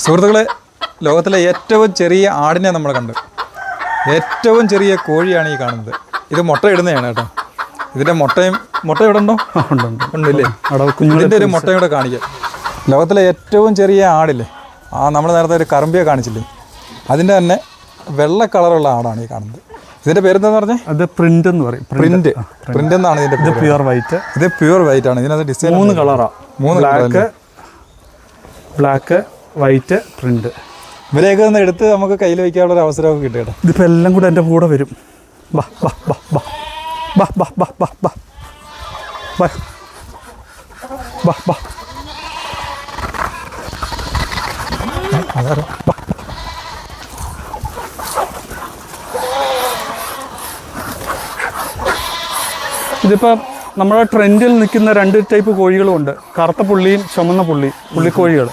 സുഹൃത്തുക്കളെ, ലോകത്തിലെ ഏറ്റവും ചെറിയ ആടിനെ നമ്മൾ കണ്ടു. ഏറ്റവും ചെറിയ കോഴിയാണ് ഈ കാണുന്നത്. ഇത് മുട്ടയിടുന്നതാണ് കേട്ടോ. ഇതിൻ്റെ മുട്ട ഇവിടെ ഉണ്ടോ? ഉണ്ടല്ലേ? ഇതിൻ്റെ ഒരു മുട്ടയും കൂടെ കാണിക്കാം. ലോകത്തിലെ ഏറ്റവും ചെറിയ ആടില്ലേ, നമ്മൾ നേരത്തെ ഒരു കറമ്പിയെ കാണിച്ചില്ലേ, അതിൻ്റെ തന്നെ വെള്ള കളറുള്ള ആടാണ് ഈ കാണുന്നത്. ഇതിൻ്റെ പേരെന്താന്ന് പറഞ്ഞാൽ? അത് പ്രിന്റ് എന്ന് പറയും. പ്രിന്റ് എന്നാണ് ഇതിൻ്റെ പ്യുവർ വൈറ്റ്. ഇത് പ്യുവർ വൈറ്റ് ആണ്. ഇതിനകത്ത് ഡിസൈൻ 3 കളറാണ്. Black white print. ഇവരെയൊക്കെ ഒന്ന് എടുത്ത് നമുക്ക് കയ്യിൽ വയ്ക്കാനുള്ള ഒരു അവസരമൊക്കെ കിട്ടും കേട്ടോ. ഇതിപ്പോൾ എല്ലാം കൂടെ എൻ്റെ കൂടെ വരും. ബാ ബാ ബാ ബാ ബാ ബാ ബാ ബാ ബാ ബാ ബാ ബാ. ഇതിപ്പോൾ നമ്മുടെ ട്രെൻഡിൽ നിൽക്കുന്ന 2 ടൈപ്പ് കോഴികളുമുണ്ട്. കറുത്ത പുള്ളിയും ചുമന്ന പുള്ളിക്കോഴികൾ.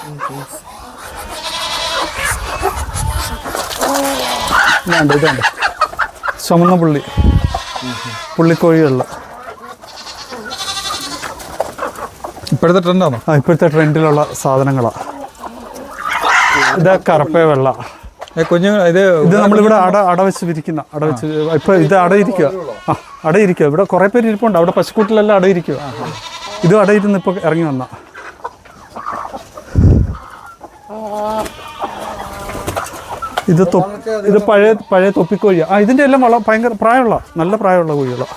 ഇതുണ്ട് ചുമന്ന പുള്ളിക്കോഴികളിൽ ഇപ്പോഴത്തെ ട്രെൻഡാണോ? ഇപ്പോഴത്തെ ട്രെൻഡിലുള്ള സാധനങ്ങളാണ്. ഇത് കറുപ്പ വെള്ള കുഞ്ഞുങ്ങൾ. ഇത് നമ്മളിവിടെ അടവെച്ച് വിരിക്കുന്ന ഇപ്പോൾ ഇത് അടയിരിക്കുക. അടയിരിക്കുക. ഇവിടെ കുറേ പേര് ഇരിപ്പുണ്ട്. അവിടെ പശുക്കൂട്ടിലെല്ലാം അടയിരിക്കുക. ഇത് അടയിരുന്ന് ഇപ്പോൾ ഇറങ്ങി വന്ന. ഇത് പഴയ തൊപ്പിക്കോഴിയാണ്. ഇതിൻ്റെ എല്ലാം ഭയങ്കര പ്രായമുള്ള, നല്ല പ്രായമുള്ള കോഴികളാണ്.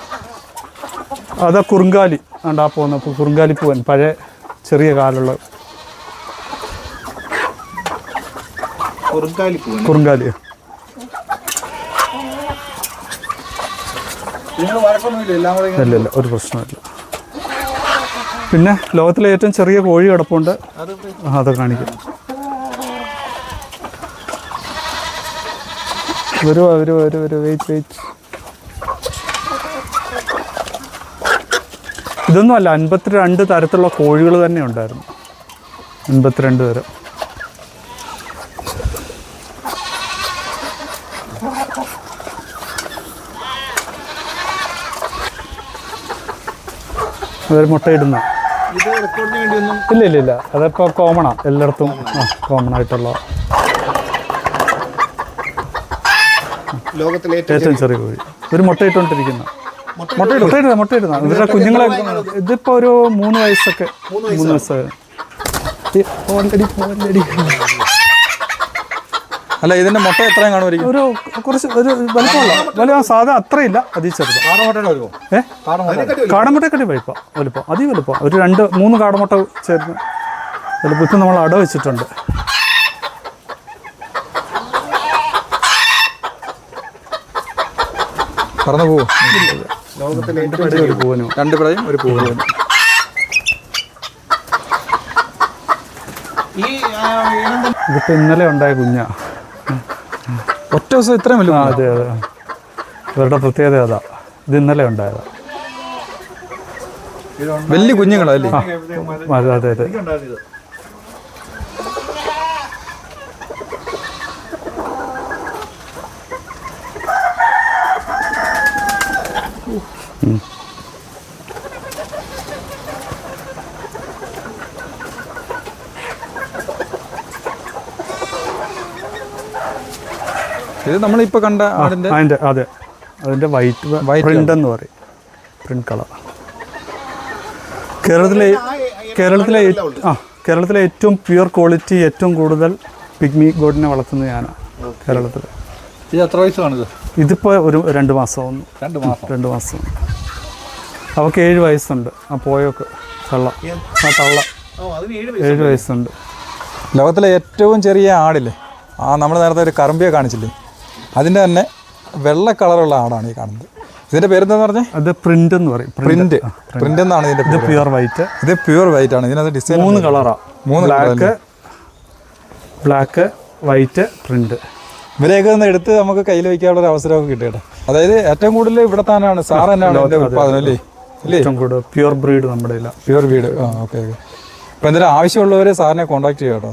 അതാ കുറുങ്കാലി ഉണ്ടാ പോകുന്ന കുറുങ്കാലി പൂവൻ, പഴയ ചെറിയ കാലുള്ള കുറുങ്കാലി. ഇല്ല, ഒരു പ്രശ്നമില്ല. പിന്നെ ലോകത്തിലെ ഏറ്റവും ചെറിയ കോഴി കിടപ്പുണ്ട്. അത് കാണിക്കും. വെയിറ്റ്. ഇതൊന്നുമല്ല, 52 തരത്തിലുള്ള കോഴികൾ തന്നെ ഉണ്ടായിരുന്നു. 52 തരം. അതൊരു മുട്ടയിടുന്ന. ഇല്ല, അതിപ്പോൾ കോമണാണ് എല്ലായിടത്തും. കോമൺ ആയിട്ടുള്ള ഏറ്റവും ചെറിയ കോഴി. ഒരു മുട്ടയിട്ടുകൊണ്ടിരിക്കുന്ന മുട്ടയിടുന്ന ഇവരുടെ കുഞ്ഞുങ്ങളെ. ഇതിപ്പോൾ ഒരു 3 വയസ്സൊക്കെ. 3 വയസ്സായ. അല്ല, ഇതിന്റെ മുട്ട എത്രയും കാണുമായിരിക്കും? കുറച്ച് വലിയ സാധാ അത്രയില്ല, അതിൽ ചെറുത്. കാടമുട്ടയൊക്കെ വലുപ്പം അതി വലുപ്പം. ഒരു 2-3 കാടമുട്ട ചേർന്ന് വലുപ്പത്തിൽ നമ്മൾ അട വെച്ചിട്ടുണ്ട്. പറന്നു പോവും. ഒരു പൂവനും 2 പിടയും ഒരു പൂവനും. ഇതിപ്പോൾ ഇന്നലെ ഉണ്ടായ കുഞ്ഞാ. ഒറ്റ ദിവസം ഇത്രയും വലിയ? അതെ. ഇവരുടെ പ്രത്യേകത അതാ. ഇത് ഇന്നലെ ഉണ്ടായതാ. വലിയ കുഞ്ഞുങ്ങളല്ലേ? അതെ. ഇത് നമ്മളിപ്പോൾ കണ്ട അതിൻ്റെ വൈറ്റ് പ്രിന്റ് എന്ന് പറയും. Print colour. കേരളത്തിലെ ഏറ്റവും പ്യുവർ ക്വാളിറ്റി, ഏറ്റവും കൂടുതൽ പിഗ്മി ഗോഡിനെ വളർത്തുന്നത് ഞാനാണ് കേരളത്തിൽ. ഇത് എത്ര വയസ്സാണിത്? ഇതിപ്പോൾ ഒരു 2 മാസം. 2 മാസം. അവൾക്ക് 7 വയസ്സുണ്ട്. പോയൊക്കെ തള്ള 7 വയസ്സുണ്ട്. ലോകത്തിലെ ഏറ്റവും ചെറിയ ആടില്ലേ, നമ്മൾ നേരത്തെ ഒരു കറമ്പിയെ കാണിച്ചില്ലേ, അതിൻ്റെ തന്നെ വെള്ള കളറുള്ള ആടാണ് ഈ കാണുന്നത്. ഇതിൻ്റെ പേരെന്താന്ന് പറഞ്ഞാൽ? അത് പ്രിന്റ് എന്ന് പറയും. പ്രിന്റ് എന്നാണ് ഇതിൻ്റെ. Pure white. ഇത് പ്യുവർ വൈറ്റ് ആണ്. ഇതിനകത്ത് ഡിസൈൻ 3 കളറാണ്. Black white print. ഇവരെയൊക്കെ ഒന്ന് എടുത്ത് നമുക്ക് കയ്യിൽ വയ്ക്കാനുള്ള ഒരു അവസരമൊക്കെ കിട്ടും കേട്ടോ. അതായത് ഏറ്റവും കൂടുതൽ ഇവിടെ തന്നെയാണ് സാർ തന്നെയാണ് ഇതിൻ്റെ ഉത്പാദനം അല്ലേ? ഏറ്റവും കൂടുതൽ പ്യുവർ ബ്രീഡ് നമ്മുടെ. Pure breed. ഓക്കെ. അപ്പോൾ എന്തെങ്കിലും ആവശ്യമുള്ളവരെ സാറിനെ കോൺടാക്ട് ചെയ്യാം കേട്ടോ.